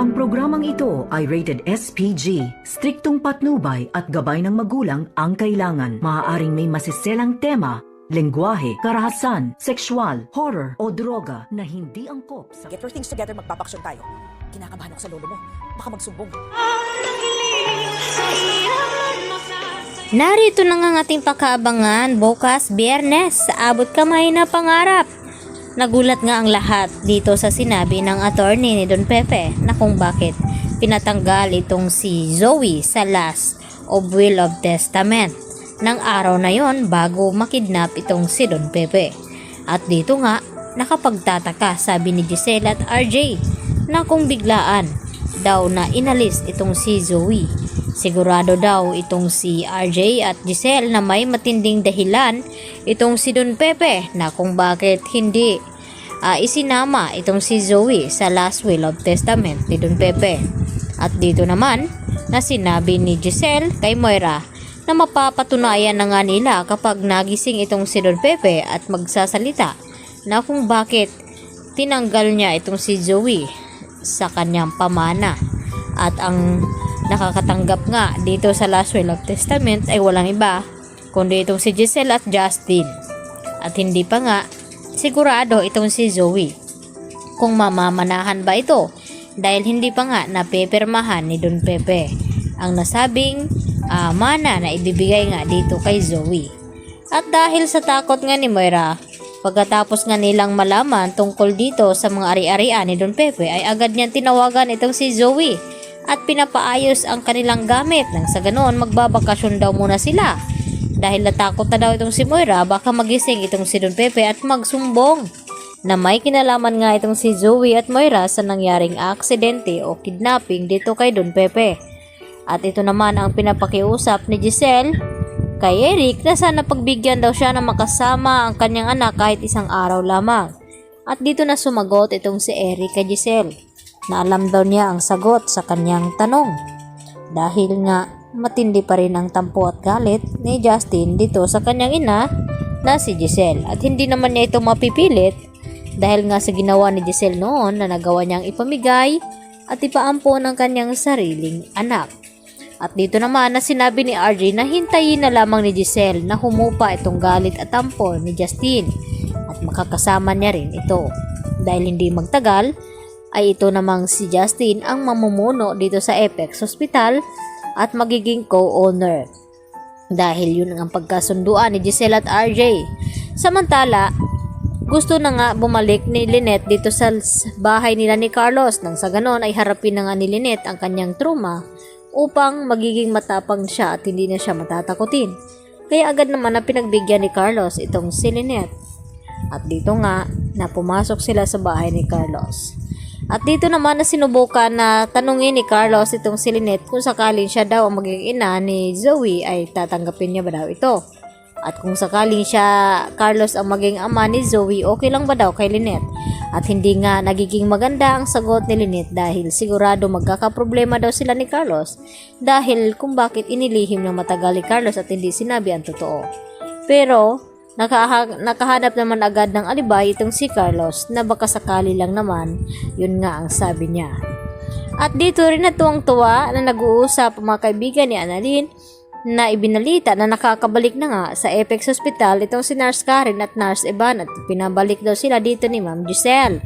Ang programang ito ay rated SPG. Striktong patnubay at gabay ng magulang ang kailangan. Maaaring may masiselang tema, lengguwahe, karahasan, sexual, horror o droga na hindi angkop sa... Get your things together, magpapaksyon tayo. Kinakabahan ako sa lolo mo. Baka magsumbong. Narito na nga ang ating pakaabangan bukas Biyernes sa Abot Kamay na Pangarap. Nagulat nga ang lahat dito sa sinabi ng attorney ni Don Pepe na kung bakit pinatanggal itong si Zoe sa last of will of testament ng araw na yon bago makidnap itong si Don Pepe. At dito nga nakapagtataka sabi ni Giselle at RJ na kung biglaan daw na inalis itong si Zoe. Sigurado daw itong si RJ at Giselle na may matinding dahilan itong si Don Pepe na kung bakit hindi isinama itong si Zoe sa last will of testament ni Don Pepe. At dito naman na sinabi ni Giselle kay Moira na mapapatunayan na nga nila kapag nagising itong si Don Pepe at magsasalita na kung bakit tinanggal niya itong si Zoe sa kanyang pamana. At ang nakakatanggap nga dito sa last will of testament ay walang iba kundi itong si Giselle at Justin. At hindi pa nga sigurado itong si Zoe kung mamamanahan ba ito dahil hindi pa nga napepirmahan ni Don Pepe ang nasabing mana na ibibigay nga dito kay Zoe. At dahil sa takot nga ni Moira, pagkatapos nga nilang malaman tungkol dito sa mga ari-arian ni Don Pepe ay agad niyang tinawagan itong si Zoe at pinapaayos ang kanilang gamit nang sa ganoon magbabakasyon daw muna sila dahil natakot na daw itong si Moira baka magising itong si Don Pepe at magsumbong na may kinalaman nga itong si Zoe at Moira sa nangyaring aksidente o kidnapping dito kay Don Pepe. At ito naman ang pinapakiusap ni Giselle kay Eric na sana pagbigyan daw siya na makasama ang kanyang anak kahit isang araw lamang. At dito na sumagot itong si Eric kay Giselle na alam daw niya ang sagot sa kanyang tanong dahil nga matindi pa rin ang tampo at galit ni Justin dito sa kanyang ina na si Giselle at hindi naman niya ito mapipilit dahil nga sa ginawa ni Giselle noon na nagawa niyang ipamigay at ipaampo ng kanyang sariling anak. At dito naman na sinabi ni RJ na hintayin na lamang ni Giselle na humupa itong galit at tampo ni Justin at makakasama niya rin ito dahil hindi magtagal ay ito namang si Justin ang mamumuno dito sa Apex Hospital at magiging co-owner dahil yun ang pagkasunduan ni Giselle at RJ. Samantala, gusto na nga bumalik ni Lynette dito sa bahay nila ni Carlos nang sa ganon ay harapin na nga ni Lynette ang kanyang trauma upang magiging matapang siya at hindi na siya matatakutin. Kaya agad naman na pinagbigyan ni Carlos itong si Lynette. At dito nga na pumasok sila sa bahay ni Carlos. At dito naman na sinubukan na tanungin ni Carlos itong si Lynette kung sakaling siya daw ang magiging ina ni Zoe ay tatanggapin niya ba daw ito. At kung sakaling siya, Carlos ang maging ama ni Zoe, okay lang ba daw kay Lynette? At hindi nga nagiging maganda ang sagot ni Lynette dahil sigurado magkakaproblema daw sila ni Carlos dahil kung bakit inilihim ng matagal ni Carlos at hindi sinabi ang totoo. Pero nakahanap naman agad ng alibay itong si Carlos na baka sakali lang naman, yun nga ang sabi niya. At dito rin na tuwang-tuwa na nag-uusap ang mga kaibigan ni Annalyn na ibinalita na nakakabalik na nga sa Apex Hospital itong si Nurse Karen at Nurse Evan at pinabalik daw sila dito ni Ma'am Giselle.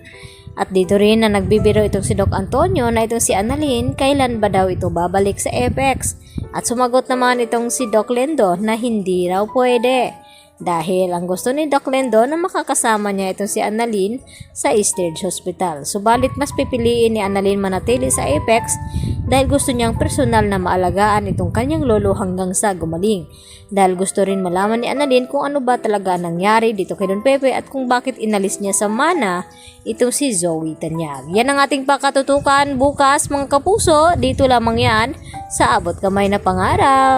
At dito rin na nagbibiro itong si Doc Antonio na itong si Annalyn kailan ba daw ito babalik sa Apex. At sumagot naman itong si Doc Lendo na hindi raw pwede. Dahil ang gusto ni Doc Lendo na makakasama niya itong si Annalyn sa Easthridge Hospital. Subalit mas pipiliin ni Annalyn manatili sa Apex dahil gusto niyang personal na maalagaan itong kanyang lolo hanggang sa gumaling. Dahil gusto rin malaman ni Annalyn kung ano ba talaga nangyari dito kay Don Pepe at kung bakit inalis niya sa mana itong si Zoe Tanyag. Yan ang ating pakatutukan bukas mga kapuso. Dito lamang yan sa Abot Kamay na Pangarap.